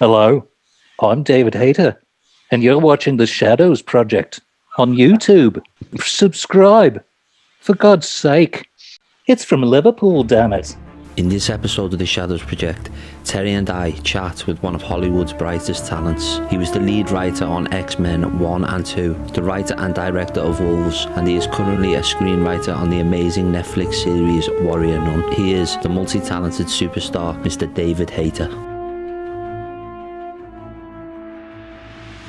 Hello, I'm David Hayter, and you're watching the Shadows Project on YouTube. Subscribe, for God's sake. It's from Liverpool, damn it. In this episode of the Shadows Project, Terry and I chat with one of Hollywood's brightest talents. He was the lead writer on X-Men 1 and 2, the writer and director of Wolves, and he is currently a screenwriter on the amazing Netflix series Warrior Nun. He is the multi-talented superstar, Mr. David Hayter.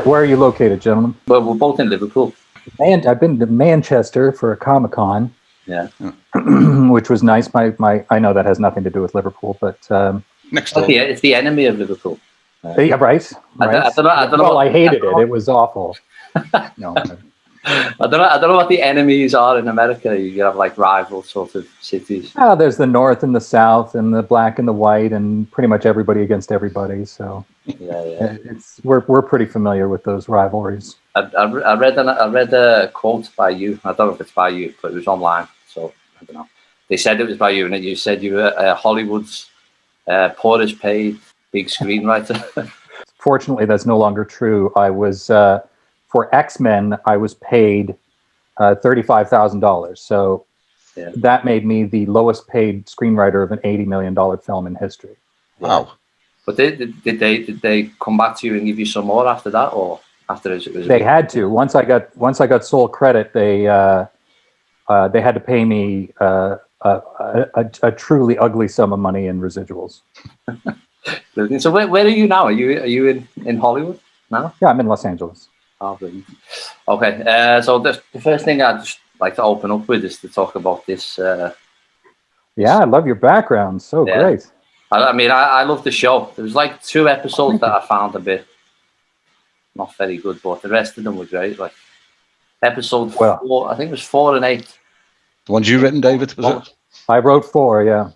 Where are you located, gentlemen? Well, we're both in Liverpool. And I've been to Manchester for a Comic-Con. Yeah. Which was nice. I know that has nothing to do with Liverpool, but Next door. It's the enemy of Liverpool. yeah, right. I don't know. Well, I hated it. It was awful. No, I don't know what the enemies are in America. You have like rival sort of cities. there's the North and the South, and the black and the white, and pretty much everybody against everybody. So Yeah. we're pretty familiar with those rivalries. I read a quote by you. I don't know if it's by you, but it was online. So I don't know. They said it was by you, and you said you were Hollywood's poorest paid big screenwriter. Fortunately, that's no longer true. I was for X-Men. I was paid $35,000. So that made me the lowest paid screenwriter of an $80 million film in history. Wow. But did they come back to you and give you some more after that, or after it was? They had to. Once I got sole credit, they had to pay me a truly ugly sum of money in residuals. So where are you now? Are you in Hollywood now? Yeah, I'm in Los Angeles. Oh, brilliant. Okay. So the first thing I'd just like to open up with is to talk about this. Yeah, I love your background. So great. I mean, I love the show. There was like 2 episodes that I found a bit not very good, but the rest of them were great. Like episode 4, I think it was 4 and 8. The ones you written, David, was it? I wrote 4, yeah.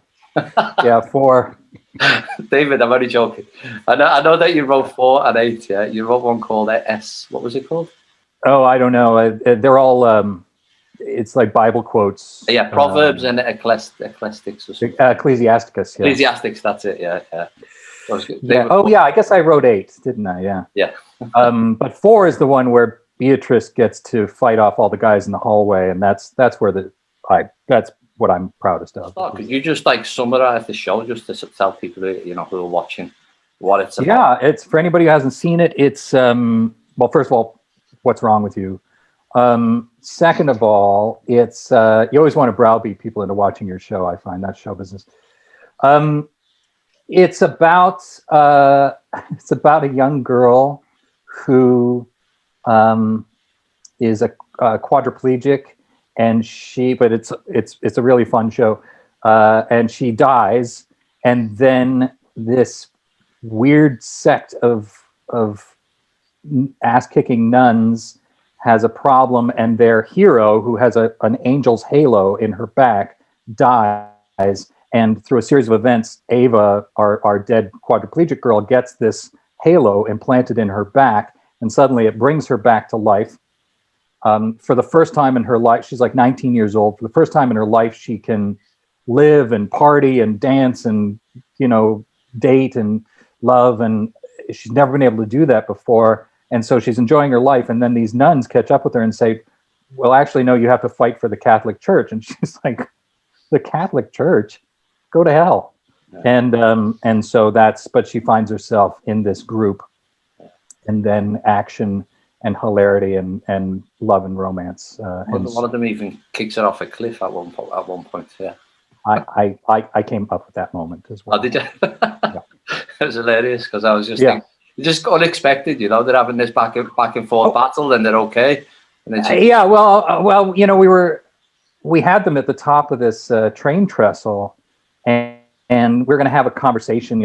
Yeah, 4. David, I'm only joking. I know that you wrote 4 and 8, yeah? You wrote one called S. What was it called? Oh, I don't know. They're all, it's like Bible quotes. Yeah, Proverbs and Ecclesiastics or something. Ecclesiasticus, yeah. Ecclesiastics, that's it, yeah. Oh, yeah, I guess I wrote 8, didn't I? Yeah. Yeah. But 4 is the one where Beatrice gets to fight off all the guys in the hallway, and that's where that's what I'm proudest of. Oh, could you just like summarize the show just to tell people who are watching what it's about? Yeah, it's for anybody who hasn't seen it. It's well, first of all, what's wrong with you? Second of all, it's you always want to browbeat people into watching your show. I find that's show business. It's about a young girl who is a quadriplegic. And but it's a really fun show, and she dies, and then this weird sect of ass-kicking nuns has a problem, and their hero, who has an angel's halo in her back, dies, and through a series of events, Ava, our dead quadriplegic girl, gets this halo implanted in her back, and suddenly it brings her back to life. For the first time in her life, she's like 19 years old. For the first time in her life, she can live and party and dance and, date and love. And she's never been able to do that before. And so she's enjoying her life. And then these nuns catch up with her and say, well, actually, no, you have to fight for the Catholic Church. And she's like, the Catholic Church? Go to hell. Yeah. And so but she finds herself in this group, and then action and hilarity and love and romance. One of them even kicks her off a cliff at one point. Yeah, I came up with that moment as well. Oh, did you? Yeah. It was hilarious because I was just thinking, just unexpected. They're having this back and forth battle, and they're okay. And then we had them at the top of this train trestle, and we're going to have a conversation.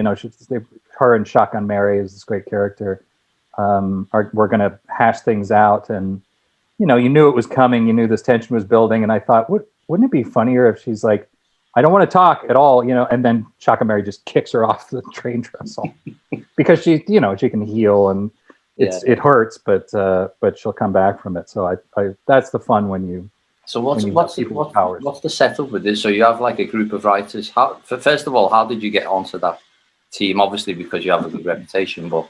Her and Shotgun Mary is this great character. We're going to hash things out, and you knew it was coming. You knew this tension was building, and I thought, wouldn't it be funnier if she's like, I don't want to talk at all, and then Shotgun Mary just kicks her off the train trestle because she can heal, and it hurts, but she'll come back from it. So I that's the fun when you. So what's the setup with this? So you have like a group of writers. First of all, how did you get onto that team, obviously because you have a good reputation, but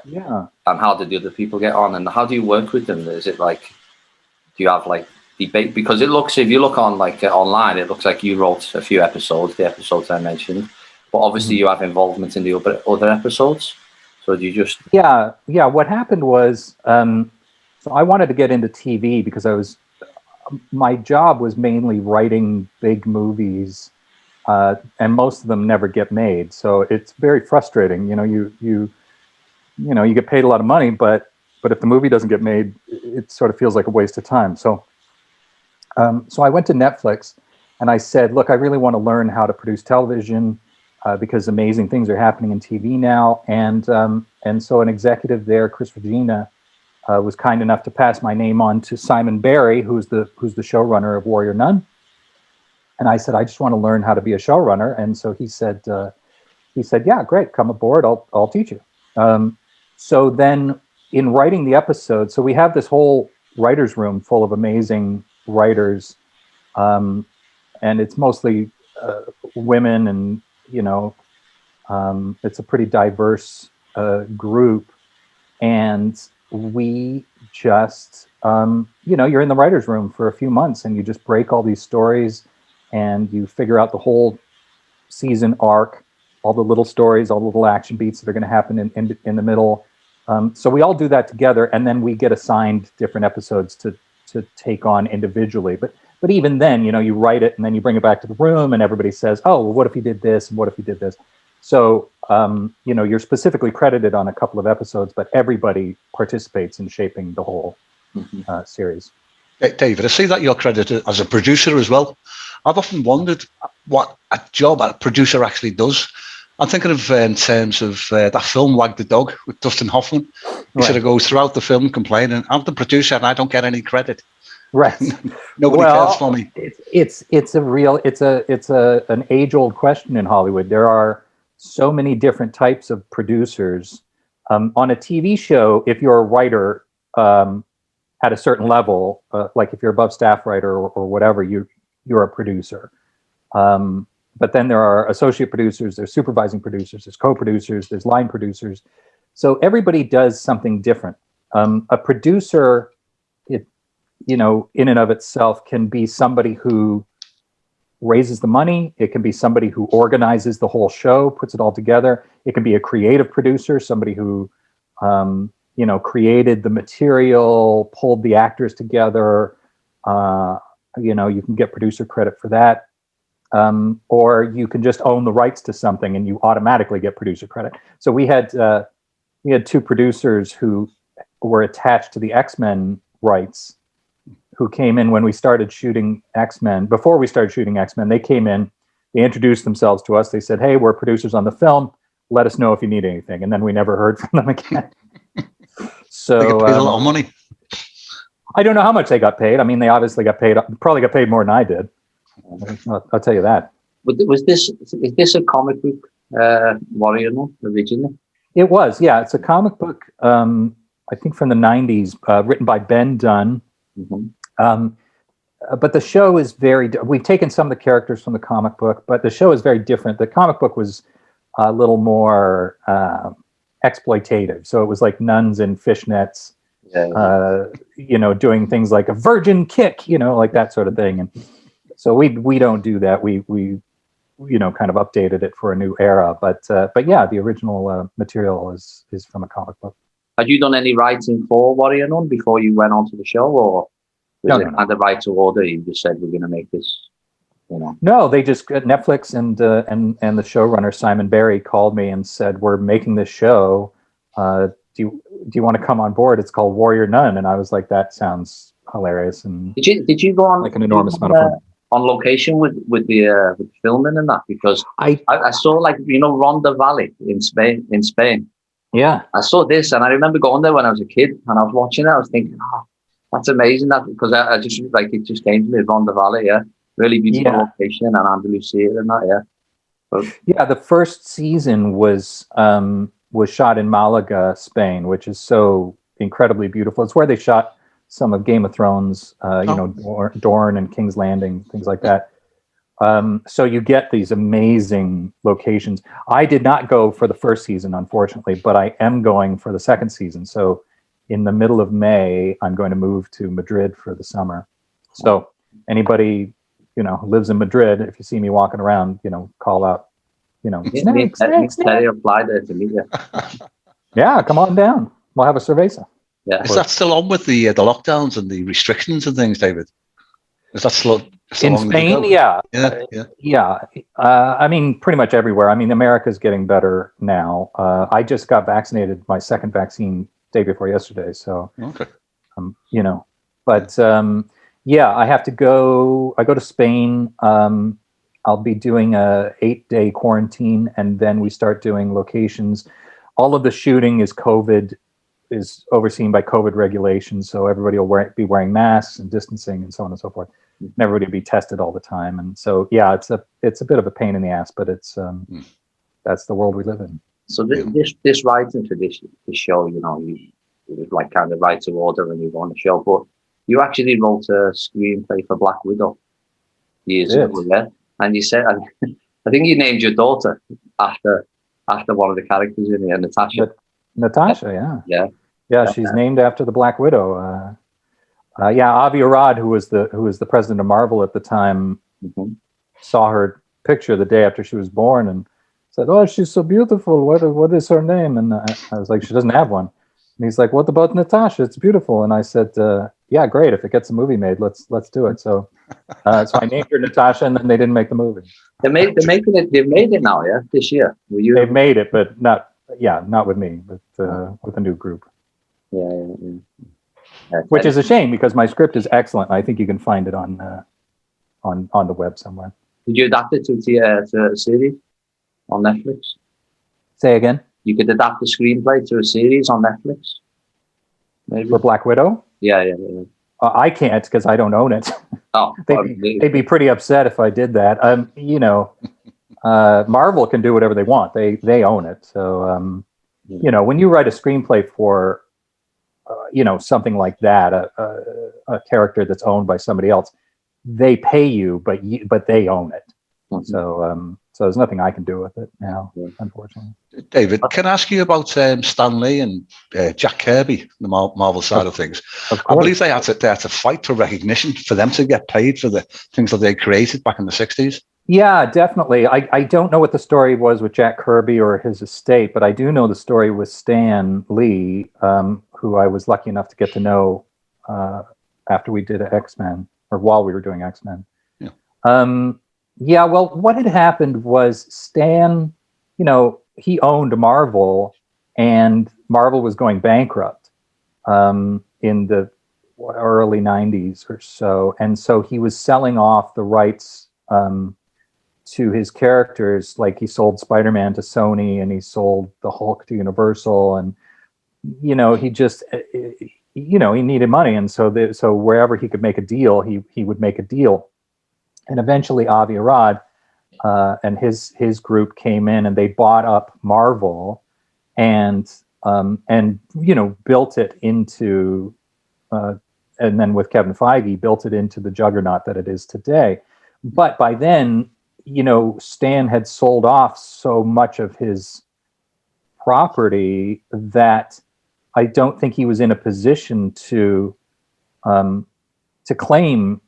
yeah. And how did the other people get on, and how do you work with them? Is it like, do you have like debate? Because it looks, if you look on like online, it looks like you wrote a few episodes, the episodes I mentioned, but obviously you have involvement in the other episodes. So do you just? Yeah. What happened was, so I wanted to get into TV because my job was mainly writing big movies, and most of them never get made. So it's very frustrating. You get paid a lot of money, but if the movie doesn't get made, it sort of feels like a waste of time. So I went to Netflix and I said, look, I really want to learn how to produce television, because amazing things are happening in TV now. And so an executive there, Chris Regina, was kind enough to pass my name on to Simon Barry, who's the showrunner of Warrior Nun. And I said, I just want to learn how to be a showrunner. And so he said, yeah, great, come aboard. I'll teach you. So then in writing the episode, so we have this whole writer's room full of amazing writers. And it's mostly women, and, it's a pretty diverse group. And we just, you're in the writer's room for a few months and you just break all these stories and you figure out the whole season arc, all the little stories, all the little action beats that are going to happen in the middle. So we all do that together, and then we get assigned different episodes to take on individually. But even then, you write it and then you bring it back to the room and everybody says, oh, well, what if he did this? And what if he did this? So, you're specifically credited on a couple of episodes, but everybody participates in shaping the whole series. David, I see that you're credited as a producer as well. I've often wondered what a job a producer actually does. I'm thinking of in terms of that film Wag the Dog with Dustin Hoffman. He sort of goes throughout the film complaining, I'm the producer and I don't get any credit. Right. Nobody cares for me. It's an age-old question in Hollywood. There are so many different types of producers. On a TV show, if you're a writer at a certain level, like if you're above staff writer or whatever, you're a producer. But then there are associate producers, there's supervising producers, there's co-producers, there's line producers. So everybody does something different. A producer, in and of itself, can be somebody who raises the money. It can be somebody who organizes the whole show, puts it all together. It can be a creative producer, somebody who, created the material, pulled the actors together. You can get producer credit for that. Or you can just own the rights to something and you automatically get producer credit. So we had two producers who were attached to the X-Men rights, who came in when we started shooting X-Men. Before we started shooting X-Men, they came in, they introduced themselves to us. They said, hey, we're producers on the film. Let us know if you need anything. And then we never heard from them again. So they got paid a lot of money. I don't know how much they got paid. I mean, they obviously probably got paid more than I did. I'll tell you that. But is this a comic book, Warrior Nun, originally? It was, yeah. It's a comic book, I think from the 90s, written by Ben Dunn. But the show is we've taken some of the characters from the comic book, but the show is very different. The comic book was a little more exploitative. So it was like nuns in fishnets, doing things like a virgin kick, like that sort of thing. And so we don't do that. We kind of updated it for a new era. But yeah, the original material is from a comic book. Had you done any writing for Warrior Nun before you went onto the show, or was it the writer order? You just said we're going to make this, No, they just Netflix and the showrunner Simon Barry called me and said, we're making this show. Do you want to come on board? It's called Warrior Nun. And I was like, that sounds hilarious. And did you go on like an enormous amount of fun on location with the filming and that? Because I saw Ronda Valley in Spain. Yeah, I saw this and I remember going there when I was a kid and I was watching it. I was thinking, oh, that's amazing. That because I just it just came to me, Ronda Valley. Yeah, really beautiful location and Andalusia and that. Yeah. But, the first season was shot in Malaga, Spain, which is so incredibly beautiful. It's where they shot some of Game of Thrones, Dorne and King's Landing, things like that. So you get these amazing locations. I did not go for the first season, unfortunately, but I am going for the second season. So in the middle of May, I'm going to move to Madrid for the summer. So anybody, who lives in Madrid, if you see me walking around, call out, snacks. Terry applied there to meet you. Yeah, come on down. We'll have a cerveza. Yeah. Is that still on with the lockdowns and the restrictions and things, David? Is that still in long Spain? ago? Yeah. I mean, pretty much everywhere. I mean, America's getting better now. I just got vaccinated, my second vaccine day before yesterday. So, okay. But I have to go. I go to Spain. I'll be doing a 8-day quarantine, and then we start doing locations. All of the shooting is overseen by COVID regulations, so everybody will be wearing masks and distancing and so on and so forth. And everybody will be tested all the time, and so it's a bit of a pain in the ass, but it's that's the world we live in. So this writing for this show, you like kind of write to order and you go on the show, but you actually wrote a screenplay for Black Widow years ago, yeah? And you said, I think you named your daughter after one of the characters in it, Natasha. Natasha, yeah. Yeah, she's named after the Black Widow. Avi Arad, who was the president of Marvel at the time, saw her picture the day after she was born and said, "Oh, she's so beautiful. What is her name?" And I was like, "She doesn't have one." And he's like, "What about Natasha? It's beautiful." And I said, "Yeah, great. If it gets a movie made, let's do it." So I named her Natasha, and then they didn't make the movie. They've made it now, yeah, this year. They've made it, but not with me, but with a new group. Yeah. Which is a shame because my script is excellent. I think you can find it on the web somewhere. Did you adapt it to a series on Netflix? Say again? You could adapt the screenplay to a series on Netflix? Maybe. For Black Widow? Yeah. I can't because I don't own it. Oh, they'd be pretty upset if I did that. Marvel can do whatever they want. They own it. So, when you write a screenplay for, something like that, a character that's owned by somebody else, they pay you, but they own it. Mm-hmm. So there's nothing I can do with it now, unfortunately. David, can I ask you about Stan Lee and Jack Kirby, the Marvel side of things? I believe they had to fight for recognition for them to get paid for the things that they created back in the 60s. Yeah, definitely. I don't know what the story was with Jack Kirby or his estate, but I do know the story with Stan Lee, who I was lucky enough to get to know after we did X-Men, or while we were doing X-Men. Yeah. Well, what had happened was Stan, he owned Marvel, and Marvel was going bankrupt in the early 90s or so. And so he was selling off the rights to his characters. Like he sold Spider-Man to Sony, and he sold the Hulk to Universal, and he just he needed money, and so wherever he could make a deal, he would make a deal. And eventually Avi Arad and his group came in, and they bought up Marvel and built it into and then with Kevin Feige built it into the juggernaut that it is today. But by then, Stan had sold off so much of his property that I don't think he was in a position to claim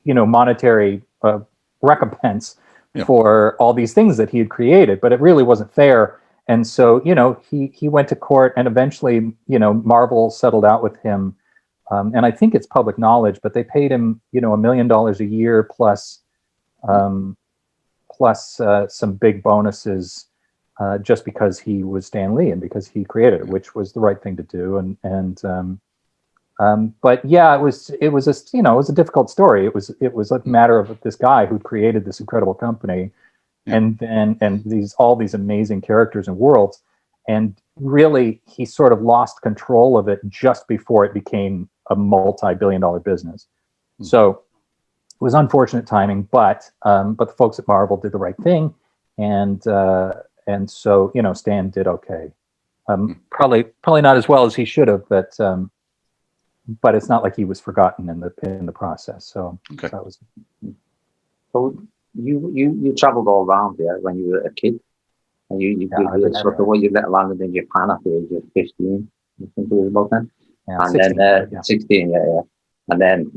monetary recompense for all these things that he had created, but it really wasn't fair. And so, he went to court, and eventually, Marvel settled out with him. And I think it's public knowledge, but they paid him, $1 million a year plus some big bonuses just because he was Stan Lee and because he created it, which was the right thing to do. But yeah, it was a difficult story. It was a matter of this guy who created this incredible company, and all these amazing characters and worlds, and really he sort of lost control of it just before it became a multi-billion-dollar business. So it was unfortunate timing, but the folks at Marvel did the right thing, and so Stan did okay. Probably not as well as he should have, but but it's not like he was forgotten in the process. So Okay. that was. So you traveled all around there when you were a kid, and you sort of you landed in Japan at the age of 15. I think it was about then. Yeah, And 16, then 16, yeah. And then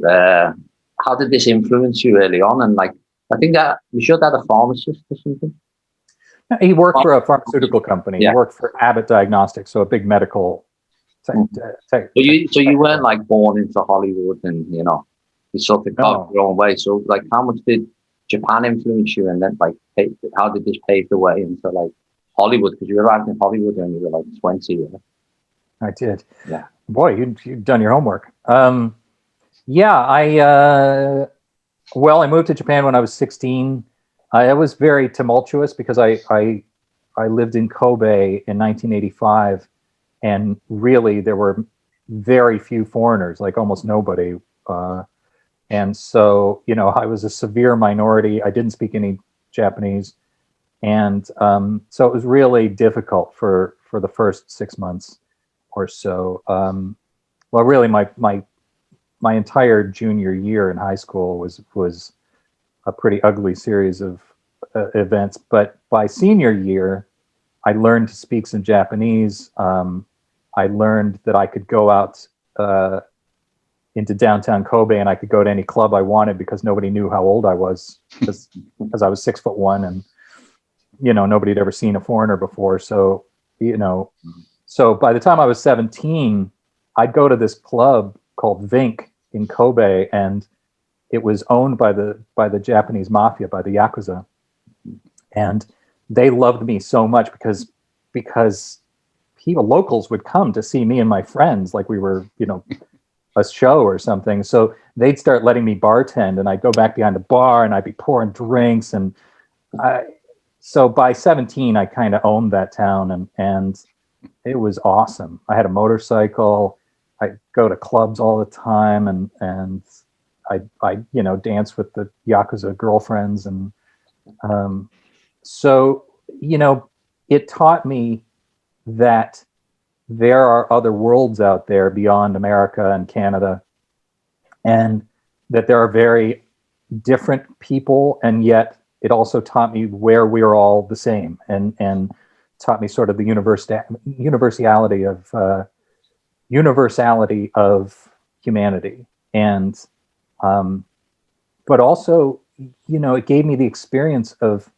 how did this influence you early on? And like, I think that you should have a pharmacist or something. He worked for a pharmaceutical company. Yeah. He worked for Abbott Diagnostics, so a big medical. So you weren't like born into Hollywood, and you know, you sort of got your own way. So like, how much did Japan influence you, and then like, how did this pave the way into like Hollywood? Because you arrived in Hollywood when you were like 20. Yeah? I did. Yeah. Boy, you've done your homework. Yeah, I moved to Japan when I was 16. It was very tumultuous because I lived in Kobe in 1985, and really there were very few foreigners, like almost nobody. And so, you know, I was a severe minority. I didn't speak any Japanese. And so it was really difficult for the first 6 months or so. Well, really my entire junior year in high school was a pretty ugly series of events. But by senior year, I learned to speak some Japanese. I learned that I could go out into downtown Kobe and I could go to any club I wanted because nobody knew how old I was because I was 6'1", and you know, nobody had ever seen a foreigner before. So, you know, so by the time I was 17, I'd go to this club called Vink in Kobe, and it was owned by the Japanese mafia, by the Yakuza. And they loved me so much because locals would come to see me and my friends like we were, you know, a show or something. So they'd start letting me bartend, and I'd go back behind the bar and I'd be pouring drinks. And so by 17, I kind of owned that town, and it was awesome. I had a motorcycle. I'd go to clubs all the time, and I you know, dance with the Yakuza girlfriends. And so, you know, it taught me that there are other worlds out there beyond America and Canada, and that there are very different people, and yet it also taught me where we are all the same, and taught me sort of the universality of humanity. And but also, you know, it gave me the experience of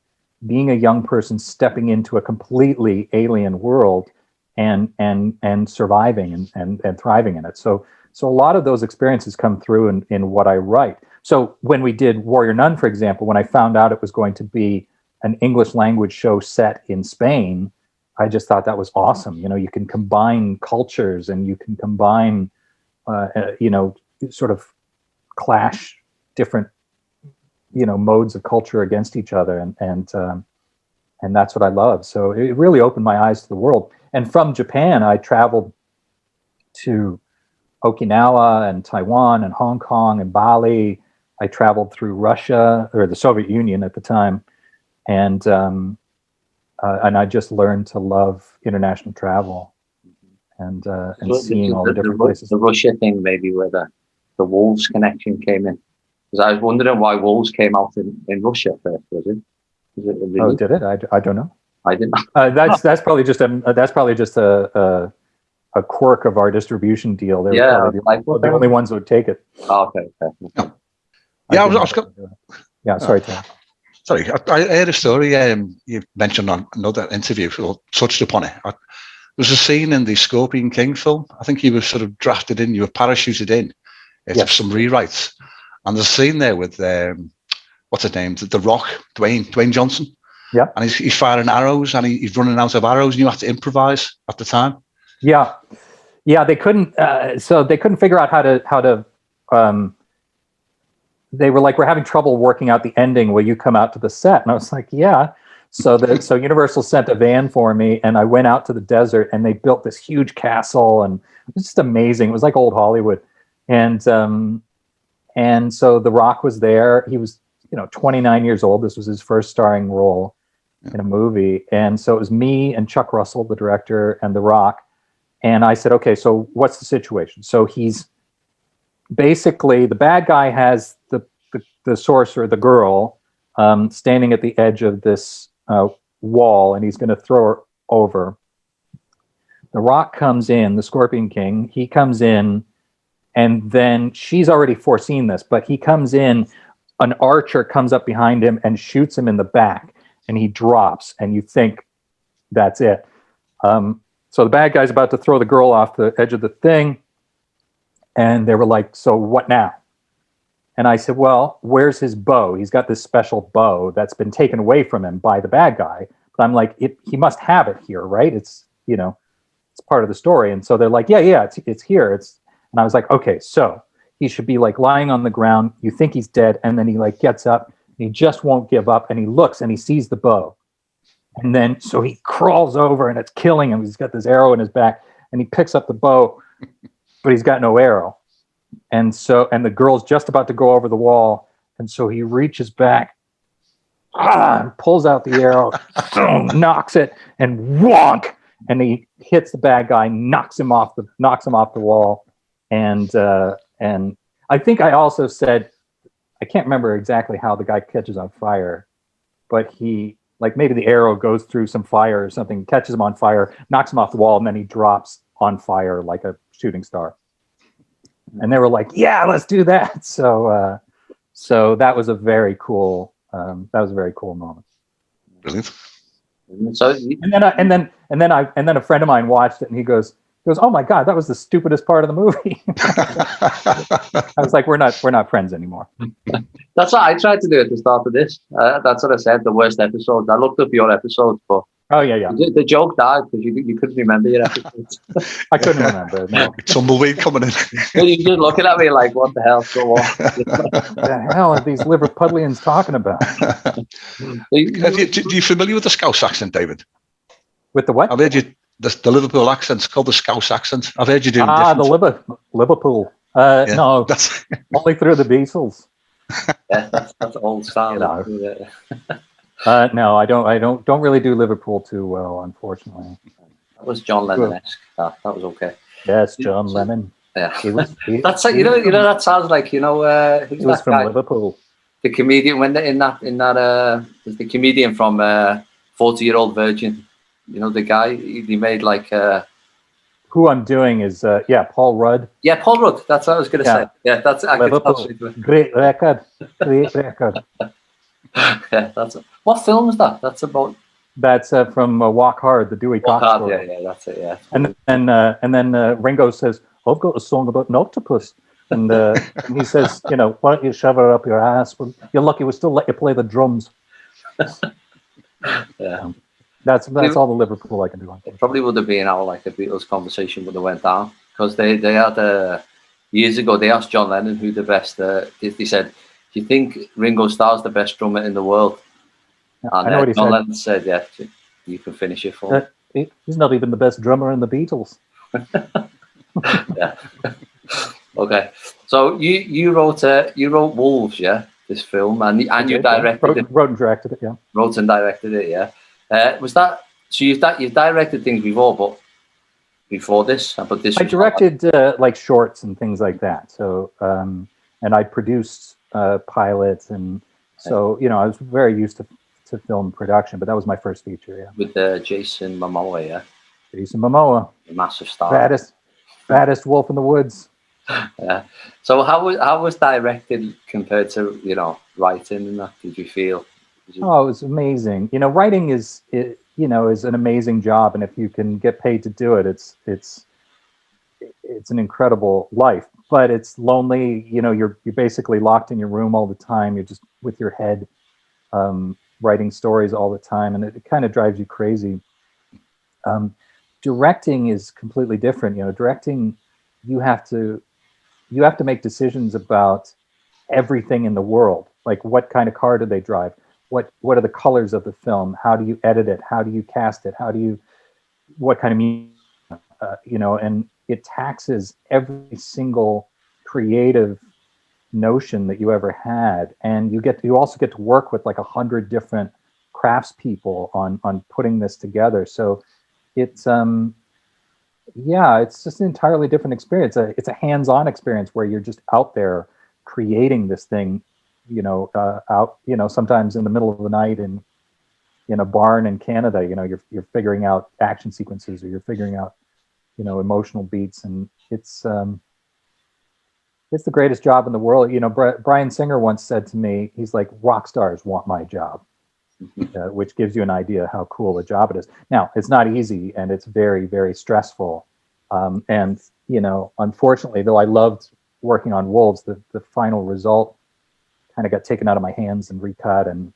being a young person stepping into a completely alien world and surviving and thriving in it. So a lot of those experiences come through in what I write. So when we did Warrior Nun, for example, when I found out it was going to be an English language show set in Spain, I just thought that was awesome. You know, you can combine cultures, and you can combine, you know, sort of clash different, you know, modes of culture against each other. And that's what I love. So it really opened my eyes to the world. And from Japan, I traveled to Okinawa and Taiwan and Hong Kong and Bali. I traveled through Russia, or the Soviet Union at the time. And I just learned to love international travel and seeing all the different places. The Russia thing, maybe where the wolves connection came in. Because I was wondering why wolves came out in Russia first, was it? Really? Oh, did it? I don't know. I didn't. That's probably just a quirk of our distribution deal. They were the only ones who would take it. Oh, okay. Yeah, sorry, Tim. Sorry, I heard a story you mentioned on another interview, or touched upon it. There was a scene in the Scorpion King film. I think you were sort of drafted in, you were parachuted in to some rewrites. And there's a scene there with, what's his name? The Rock, Dwayne Johnson. Yeah. And he's firing arrows, and he's running out of arrows, and you have to improvise at the time. Yeah. Yeah, they couldn't, so they couldn't figure out how to they were like, we're having trouble working out the ending. Will you come out to the set? And I was like, yeah. So Universal sent a van for me, and I went out to the desert, and they built this huge castle, and it was just amazing. It was like old Hollywood. And so The Rock was there. He was, 29 years old. This was his first starring role in a movie. And so it was me and Chuck Russell, the director, and The Rock. And I said, okay, so what's the situation? So he's basically the bad guy has the sorcerer, the girl, standing at the edge of this wall, and he's going to throw her over. The Rock comes in, the Scorpion King. He comes in, and then she's already foreseen this, but he comes in. An archer comes up behind him and shoots him in the back, and he drops, and you think that's it. So the bad guy's about to throw the girl off the edge of the thing, and they were like, so what now? And I said, well, where's his bow? He's got this special bow that's been taken away from him by the bad guy. But I'm like, he must have it here, right? It's, it's part of the story. And so they're like, yeah, it's here. And I was like, okay, so he should be like lying on the ground. You think he's dead. And then he like gets up, and he just won't give up. And he looks and he sees the bow. And then, so he crawls over and it's killing him. He's got this arrow in his back, and he picks up the bow, but he's got no arrow. And the girl's just about to go over the wall. And so he reaches back, and pulls out the arrow, knocks it, and wonk. And he hits the bad guy, knocks him off the wall. And I think I also said, I can't remember exactly how the guy catches on fire, but he, like, maybe the arrow goes through some fire or something, catches him on fire, knocks him off the wall, and then he drops on fire like a shooting star. And they were like, yeah, let's do that. So that was a very cool moment. Brilliant. So and then a friend of mine watched it, and he goes, oh my God, that was the stupidest part of the movie. I was like, we're not friends anymore. That's what I tried to do at the start of this. That's what I said, the worst episodes. I looked up your episodes, but oh yeah. The joke died because you couldn't remember your episodes. I couldn't remember. No. Tumbleweed coming in. Well, you're just looking at me like, what the hell? Go on. What the hell are these Liverpudlians talking about? Do you familiar with the Scouse accent, David? With the what? I've heard you. The Liverpool accent. It's called the Scouse accent. I've heard you doing. Liverpool. Yeah, no, that's only through the Beatles. Yeah, that's old style. No, I don't really do Liverpool too well, unfortunately. That was John Lennon-esque. That was okay. Yes, John Lennon. Yeah, that's like, that sounds like he was from Liverpool. The comedian when in that the comedian from 40-Year-Old Virgin. The guy he made like. Who I'm doing is Paul Rudd. Yeah, Paul Rudd. That's what I was going to say. Yeah, that's Liverpool. Great record. Yeah, what film is that? That's about. That's from Walk Hard, the Dewey Cox story. Yeah, that's it. Yeah. And then Ringo says, "I've got a song about an octopus," and he says, "Why don't you shove her up your ass? Well, you're lucky we still let you play the drums." Yeah. That's all the Liverpool I can do. It probably would have been how like the Beatles conversation would have went down, because they had years ago they asked John Lennon who the best. They said, "Do you think Ringo Starr's the best drummer in the world?" And John Lennon said, "Yeah, you can finish it for me." He's not even the best drummer in the Beatles. Yeah. Okay. So you wrote Wolves, yeah, this film, and you directed it. Wrote and directed it, yeah. Wrote and directed it, yeah. Was that so? You've directed things before this, but this. I directed like shorts and things like that. So and I produced pilots, and so I was very used to film production. But that was my first feature, yeah. With Jason Momoa, yeah. Jason Momoa, a massive star, baddest wolf in the woods. Yeah. So how was directed compared to writing and that? Did you feel? Oh, it was amazing. Writing is an amazing job, and if you can get paid to do it, it's an incredible life. But it's lonely. You're basically locked in your room all the time. You're just with your head, writing stories all the time, and it kind of drives you crazy. Directing is completely different. Directing, you have to make decisions about everything in the world. Like, what kind of car do they drive? What are the colors of the film? How do you edit it? How do you cast it? What kind of music, and it taxes every single creative notion that you ever had. And you also get to work with like 100 different craftspeople on putting this together. So it's, Yeah, it's just an entirely different experience. It's a hands-on experience where you're just out there creating this thing, out, sometimes in the middle of the night in a barn in Canada. You're figuring out action sequences, or you're figuring out, emotional beats, and it's the greatest job in the world. Brian Singer once said to me, he's like, rock stars want my job. Which gives you an idea how cool a job it is. Now, it's not easy, and it's very, very stressful. And unfortunately, though I loved working on Wolves, the final result kind of got taken out of my hands and recut, and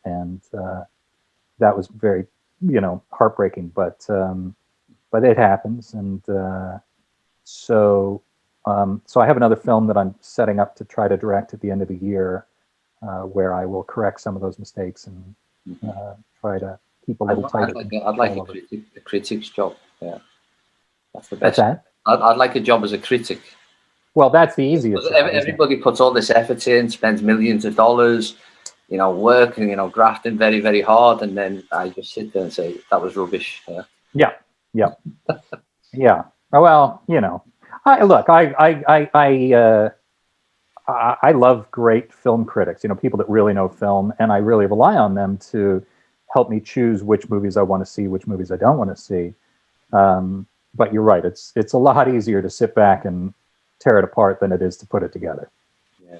that was very, heartbreaking. But it happens, and so I have another film that I'm setting up to try to direct at the end of the year, where I will correct some of those mistakes and try to keep a little tighter. I'd like a critic's job. Yeah, that's the What's best. that? I'd like a job as a critic. Well, that's the easiest. Everybody puts all this effort in, spends millions of dollars, working, grafting very, very hard, and then I just sit there and say that was rubbish. Yeah. Yeah. Well, I love great film critics, people that really know film, and I really rely on them to help me choose which movies I want to see, which movies I don't want to see. But you're right; it's a lot easier to sit back and tear it apart than it is to put it together. Yeah.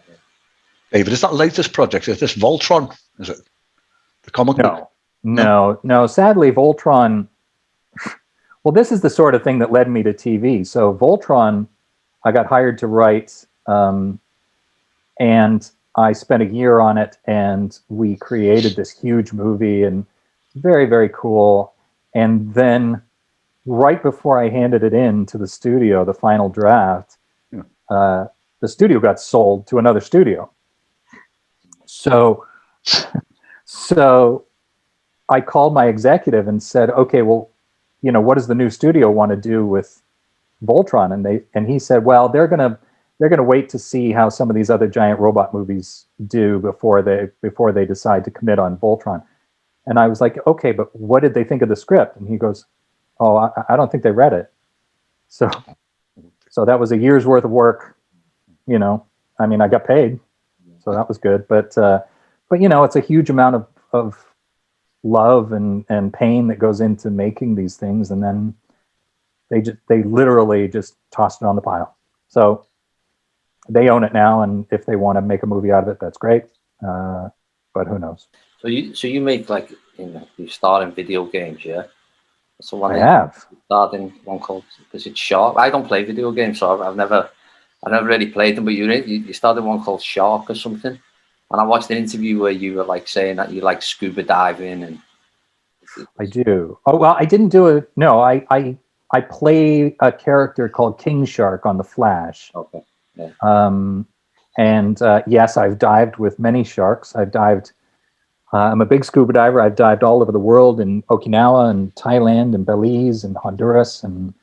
David, is that latest project? Is this Voltron? Is it the comic book? No. Sadly, Voltron. Well, this is the sort of thing that led me to TV. So Voltron, I got hired to write. And I spent a year on it, and we created this huge movie, and very, very cool. And then right before I handed it in to the studio, the final draft, the studio got sold to another studio. So I called my executive and said, okay, well, what does the new studio want to do with Voltron? And he said, well, they're going to wait to see how some of these other giant robot movies do before they decide to commit on Voltron. And I was like, okay, but what did they think of the script? And he goes, oh, I don't think they read it. So that was a year's worth of work. I got paid, so that was good. But it's a huge amount of love and pain that goes into making these things, and then they literally just tossed it on the pile. So they own it now, and if they want to make a movie out of it, that's great. But who knows? So you make you start in video games, yeah? So I have. Started in one called, is it Shark? I don't play video games, so I've never really played them. But you started one called Shark or something, and I watched an interview where you were saying that you like scuba diving, and I do. Oh well, I didn't do it. No, I play a character called King Shark on The Flash. Okay. Yeah. Yes, I've dived with many sharks. I've dived. I'm a big scuba diver. I've dived all over the world, in Okinawa and Thailand and Belize and Honduras, and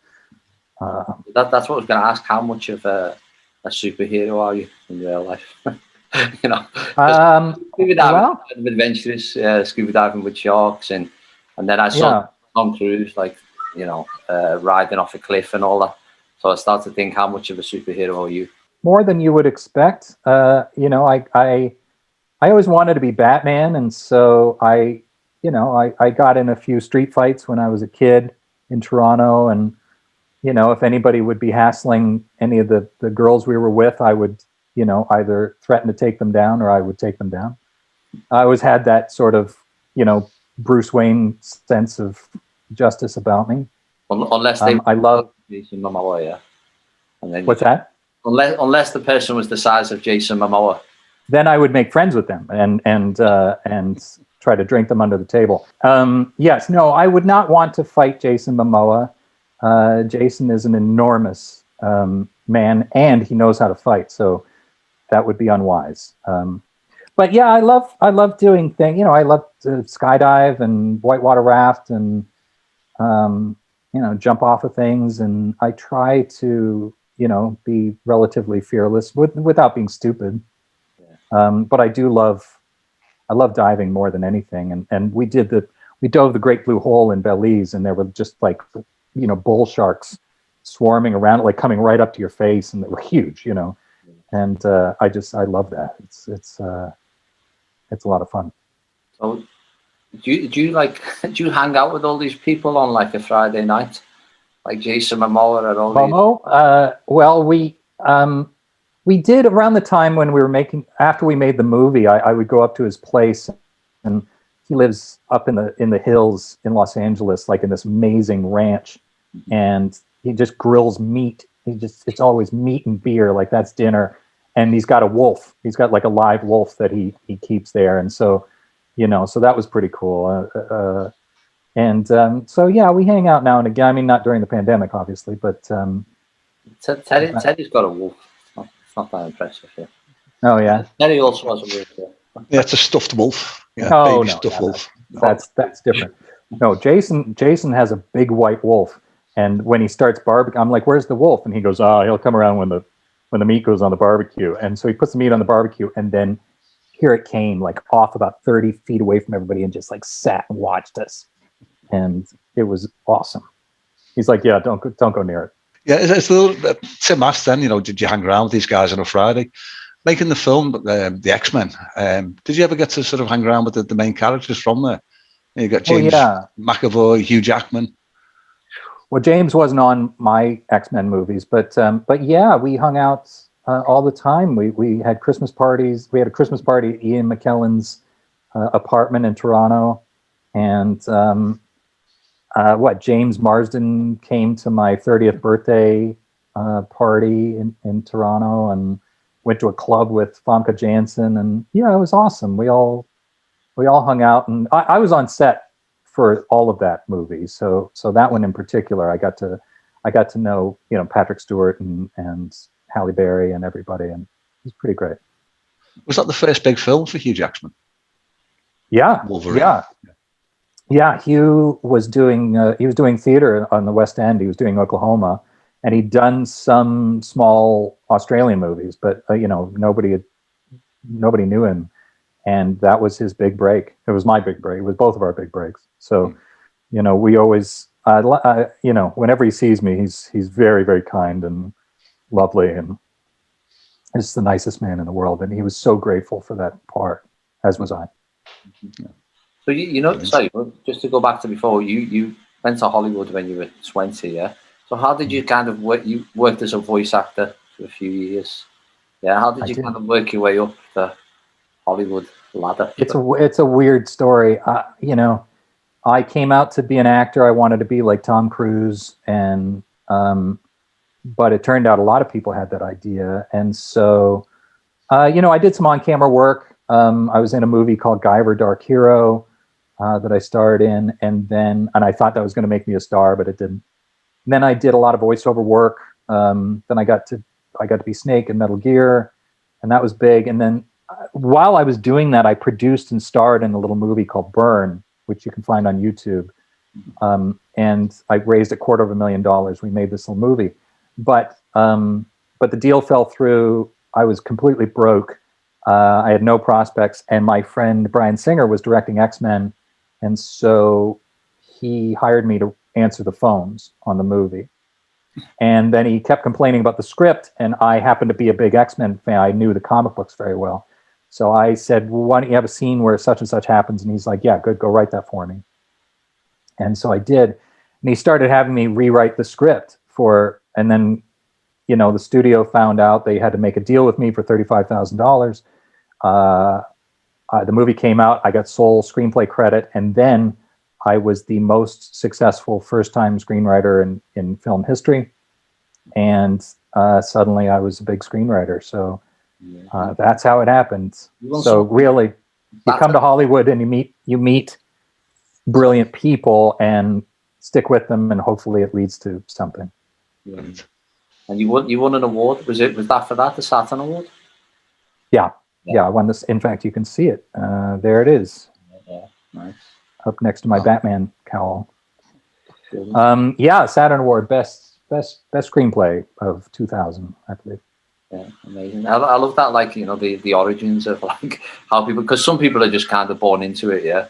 that's what I was going to ask. How much of a superhero are you in real life? Scuba diving, adventurous, scuba diving with sharks, and then I saw Tom Cruise riding off a cliff and all that. So I started to think, how much of a superhero are you? More than you would expect. I always wanted to be Batman, and so I got in a few street fights when I was a kid in Toronto, and if anybody would be hassling any of the girls we were with, I would either threaten to take them down or I would take them down. I always had that sort of Bruce Wayne sense of justice about me. Unless they I love Jason Momoa, yeah. And then what's that? Unless the person was the size of Jason Momoa. Then I would make friends with them and try to drink them under the table. Yes, no, I would not want to fight Jason Momoa. Jason is an enormous man, and he knows how to fight, so that would be unwise. But yeah, I love doing things. I love to skydive and whitewater raft and jump off of things, and I try to be relatively fearless without being stupid. But I love diving more than anything. And we dove the Great Blue Hole in Belize, and there were just bull sharks swarming around it, like coming right up to your face, and they were huge, you know. And I love that. It's a lot of fun. So do you hang out with all these people on like a Friday night, like Jason Momoa and all Momo? Well, we did around the time when we were after we made the movie. I would go up to his place, and he lives up in the hills in Los Angeles, like in this amazing ranch, and he just grills meat. It's always meat and beer, like that's dinner. And he's got a wolf. He's got like a live wolf that he keeps there. And so, you know, so that was pretty cool. So yeah, we hang out now and again. I mean, not during the pandemic, obviously, but Teddy's got a wolf. It's not that impressive. Yeah. Oh yeah. Teddy also has a wolf. Yeah, it's a stuffed wolf. Yeah, oh, baby no, stuffed wolf. That's different. No, Jason has a big white wolf, and when he starts barbecue, I'm like, "Where's the wolf?" And he goes, "Oh, he'll come around when the meat goes on the barbecue." And so he puts the meat on the barbecue, and then here it came, like off about 30 feet away from everybody, and just like sat and watched us, and it was awesome. He's like, "Yeah, don't go near it." Yeah, it's a little. Tim asked then, you know, did you hang around with these guys on a Friday? Making the film, the X-Men, did you ever get to sort of hang around with the main characters from there? You got James McAvoy, Hugh Jackman. Well, James wasn't on my X-Men movies, but yeah, we hung out all the time. We had Christmas parties. We had a Christmas party at Ian McKellen's apartment in Toronto, and James Marsden came to my 30th birthday party in Toronto, and went to a club with Famke Janssen, and yeah, it was awesome. We all hung out, and I was on set for all of that movie. So that one in particular, I got to know, you know, Patrick Stewart and Halle Berry and everybody, and it was pretty great. Was that the first big film for Hugh Jackman? Yeah, Wolverine. Yeah. Hugh was doing theater on the West End. He was doing Oklahoma. And he'd done some small Australian movies, but you know, nobody knew him, and that was his big break. It was my big break. It was both of our big breaks. So, you know, we always, you know, whenever he sees me, he's very, very kind and lovely, and just the nicest man in the world. And he was so grateful for that part, as was I. So you know, sorry, just to go back to before, you went to Hollywood when you were 20, yeah. So how did you kind of work? You worked as a voice actor for a few years. Yeah, how did you kind of work your way up the Hollywood ladder? It's a weird story. You know, I came out to be an actor. I wanted to be like Tom Cruise, and but it turned out a lot of people had that idea. And so, you know, I did some on-camera work. I was in a movie called Guyver Dark Hero that I starred in, and I thought that was going to make me a star, but it didn't. And then I did a lot of voiceover work. Then I got to be Snake in Metal Gear, and that was big. And then while I was doing that, I produced and starred in a little movie called Burn, which you can find on YouTube. And I raised $250,000. We made this little movie, but the deal fell through. I was completely broke. I had no prospects, and my friend Bryan Singer was directing X-Men, and so he hired me to answer the phones on the movie. And then he kept complaining about the script, and I happened to be a big X-Men fan. I knew the comic books very well. So I said, well, why don't you have a scene where such and such happens? And he's like, yeah, good, go write that for me. And so I did. And he started having me rewrite the script and then, you know, the studio found out they had to make a deal with me for $35,000. The movie came out, I got sole screenplay credit, and then I was the most successful first-time screenwriter in film history, and suddenly I was a big screenwriter. So that's how it happened. So really, you come to Hollywood and you meet brilliant people and stick with them, and hopefully it leads to something. Yeah. And you won an award. Was that for that, the Saturn Award? Yeah, I won this. In fact, you can see it. There it is. Yeah, nice. Up next to my Batman cowl. Saturn Award, best screenplay of 2000, I believe. Yeah, amazing. I love that, like, you know, the origins of like how people, because some people are just kind of born into it, yeah,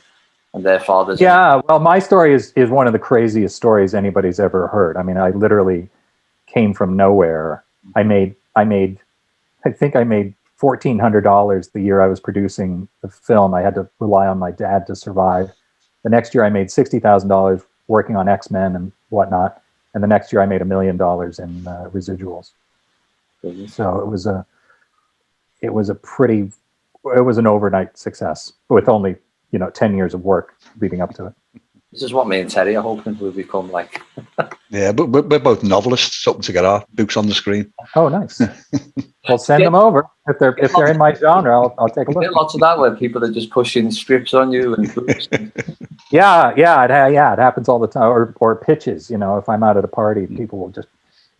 and their fathers. Yeah, well, my story is one of the craziest stories anybody's ever heard. I mean, I literally came from nowhere. I think I made $1,400 the year I was producing the film. I had to rely on my dad to survive. The next year I made $60,000 working on X-Men and whatnot. And the next year I made $1 million in residuals. So it was an overnight success with only, 10 years of work leading up to it. This is what me and Terry are hoping will become like. Yeah, but we're both novelists, hoping to get our books on the screen. Oh, nice. Well, send them over if they're in my genre. I'll take a look. Get lots of that where people are just pushing scripts on you and books. Yeah, it happens all the time. Or pitches. If I'm out at a party, people will just,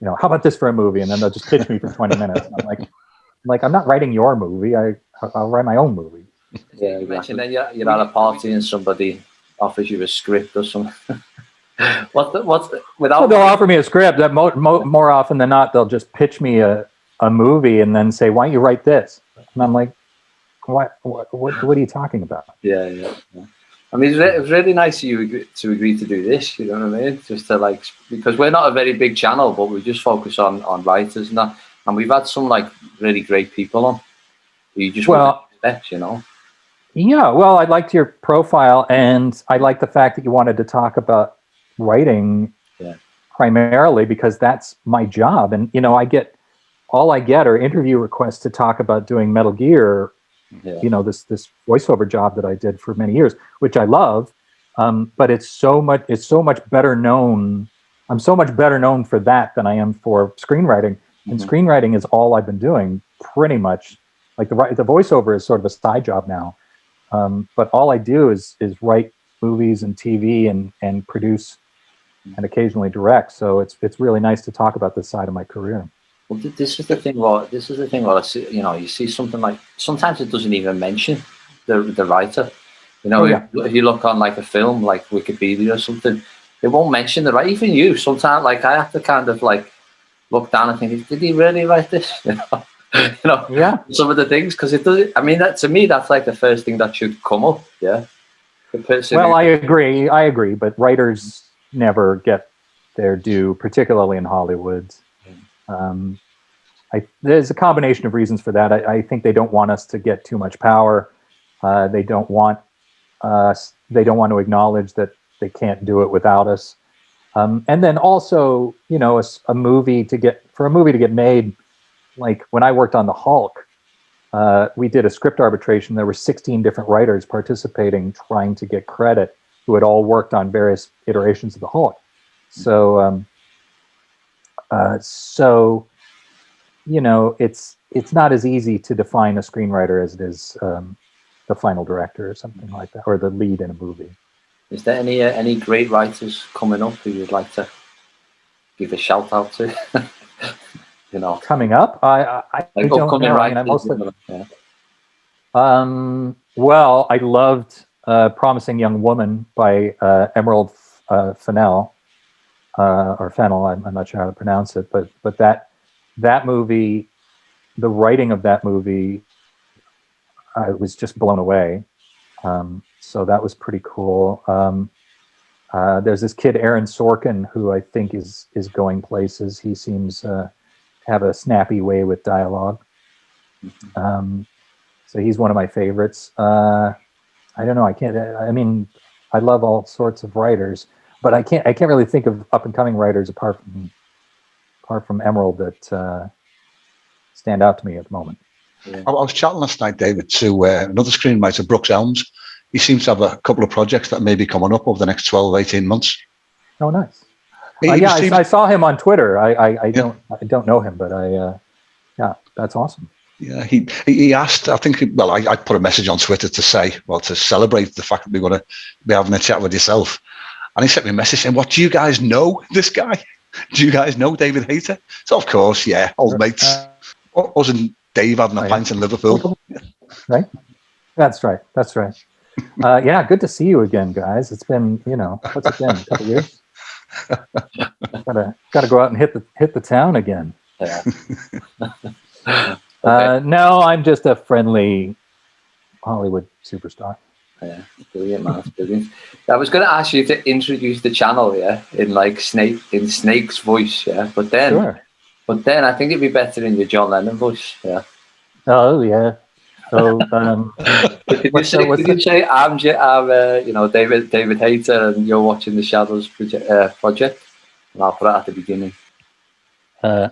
how about this for a movie, and then they'll just pitch me for 20 minutes. And I'm like, I'm not writing your movie. I'll write my own movie. Yeah, you mentioned then you're at a party and somebody offers you a script or something. Without they'll offer me a script. That more often than not, they'll just pitch me a movie and then say, "Why don't you write this?" And I'm like, "What are you talking about?" Yeah. I mean, it was really nice of you to agree to do this. You know what I mean? Just to because we're not a very big channel, but we just focus on writers and that. And we've had some really great people on. You just wouldn't expect, Yeah, well, I liked your profile, and I like the fact that you wanted to talk about writing primarily because that's my job. And I get are interview requests to talk about doing Metal Gear. This voiceover job that I did for many years, which I love. But it's so much better known. I'm so much better known for that than I am for screenwriting. And screenwriting is all I've been doing pretty much. Like the voiceover is sort of a side job now. But all I do is write movies and TV and produce and occasionally direct. So it's really nice to talk about this side of my career. Well, this is the thing. What I see, you see something like sometimes it doesn't even mention the writer. If you look on a film like Wikipedia or something, it won't mention the writer. Even you, sometimes I have to kind of look down and think, did he really write this? Some of the things, because it does. I mean, that to me, that's the first thing that should come up. Yeah. Well, I agree, but writers never get their due, particularly in Hollywood. There's a combination of reasons for that. I think they don't want us to get too much power. They don't want to acknowledge that they can't do it without us. And then also, a movie to get made. Like when I worked on the Hulk, we did a script arbitration. There were 16 different writers participating, trying to get credit, who had all worked on various iterations of the Hulk. So it's not as easy to define a screenwriter as it is the final director or something like that, or the lead in a movie. Is there any great writers coming up who you'd like to give a shout out to? Coming up, I don't know. I mean, well, I loved "Promising Young Woman" by Emerald Fennell, or Fennell. I'm not sure how to pronounce it, but that movie, the writing of that movie, I was just blown away. So that was pretty cool. There's this kid Aaron Sorkin who I think is going places. He seems have a snappy way with dialogue. So he's one of my favorites. I don't know. I love all sorts of writers, but I can't really think of up and coming writers apart from Emerald that stand out to me at the moment. Yeah. I was chatting last night, David, to another screenwriter, Brooks Elms. He seems to have a couple of projects that may be coming up over the next 12, 18 months. Oh, nice. I saw him on Twitter. I don't know him, but that's awesome. Yeah, he asked, I put a message on Twitter to say, to celebrate the fact that we're going to be having a chat with yourself. And he sent me a message saying, what, do you guys know this guy? Do you guys know David Hayter? So, of course, yeah, old mates. Us and Dave having a pint in Liverpool. Right? That's right. Yeah, good to see you again, guys. It's been, what's it been, a couple of years? Gotta go out and hit the town again. Yeah. No, I'm just a friendly Hollywood superstar. Yeah, brilliant, man. Brilliant. I was going to ask you to introduce the channel, in Snake's voice, but then But then I think it'd be better in your John Lennon voice. Yeah. Oh yeah. So Could you say I'm you know, David Hayter, and you're watching the Shadows project, and I'll put it at the beginning. Hello,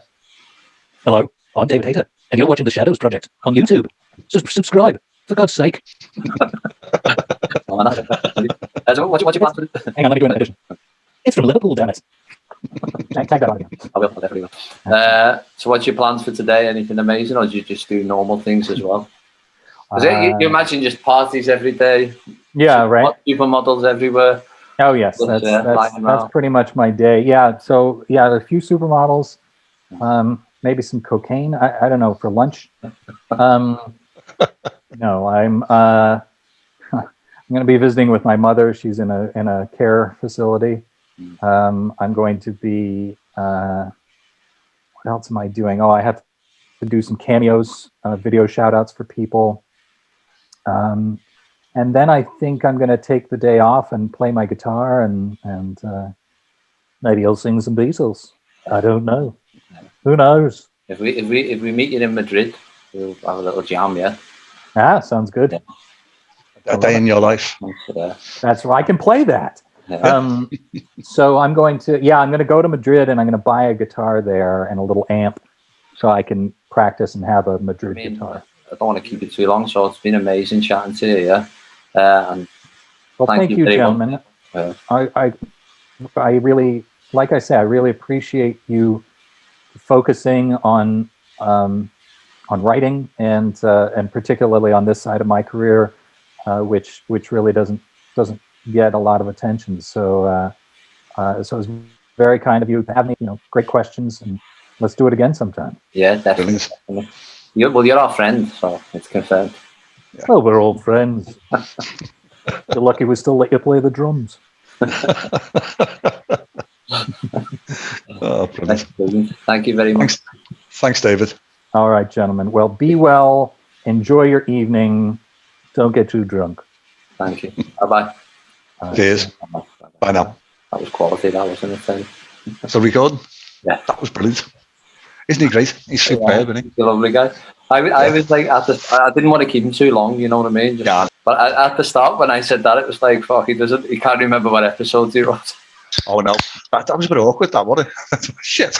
I'm David Hayter, and you're watching the Shadows Project on YouTube. Subscribe, for God's sake. What's your plan for it? Hang on, let me do an edition. It's from Liverpool, damn it. Tag that on again. I will, definitely will. So what's your plans for today? Anything amazing, or do you just do normal things as well? You imagine just parties every day? Yeah, right. Supermodels everywhere. Oh yes, that's pretty much my day. Yeah, so yeah, a few supermodels, maybe some cocaine. I don't know, for lunch. No, I'm going to be visiting with my mother. She's in a care facility. I'm going to be. What else am I doing? Oh, I have to do some cameos, video shout outs for people. And then I think I'm going to take the day off and play my guitar and maybe I'll sing some Beatles. I don't know. Who knows? If we meet you in Madrid, we'll have a little jam, yeah. Ah, sounds good. Yeah. A day in your life. That's right. I can play that. Yeah. So I'm going to go to Madrid and I'm going to buy a guitar there and a little amp so I can practice and have a Madrid guitar. I don't want to keep it too long, so it's been amazing chatting to you, yeah. And well, thank you, gentlemen. I really, like I say, I really appreciate you focusing on writing and particularly on this side of my career, which really doesn't get a lot of attention. So so it's very kind of you to have me. Great questions, and let's do it again sometime. Yeah, definitely. You're our friend, so it's confirmed. Yeah. Well, we're old friends. You're lucky we still let you play the drums. Oh, brilliant. Thank you very much. Thanks, David. All right, gentlemen. Well, be well. Enjoy your evening. Don't get too drunk. Thank you. Bye-bye. Cheers. Bye now. That was quality, that wasn't it? So recording? Yeah. That was brilliant. Isn't he great? He's superb, isn't he? He's a lovely guy. I was like, I didn't want to keep him too long, you know what I mean? Yeah. But at the start, when I said that, it was like, fuck, he can't remember what episodes he wrote. Oh no, that was a bit awkward, that, wasn't it? Shit,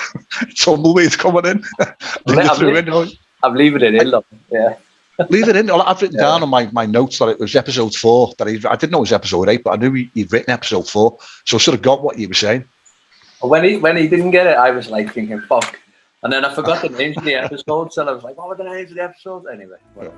tumbleweeds coming in. I'm leaving it in, though. Yeah. Leave it in. I've written down on my notes that it was episode 4. I didn't know it was episode 8, but I knew he'd written episode 4, so I sort of got what you were saying. When he didn't get it, I was like thinking, fuck. And then I forgot the names of the episodes, and I was like, what were the names of the episodes? Anyway. Whatever.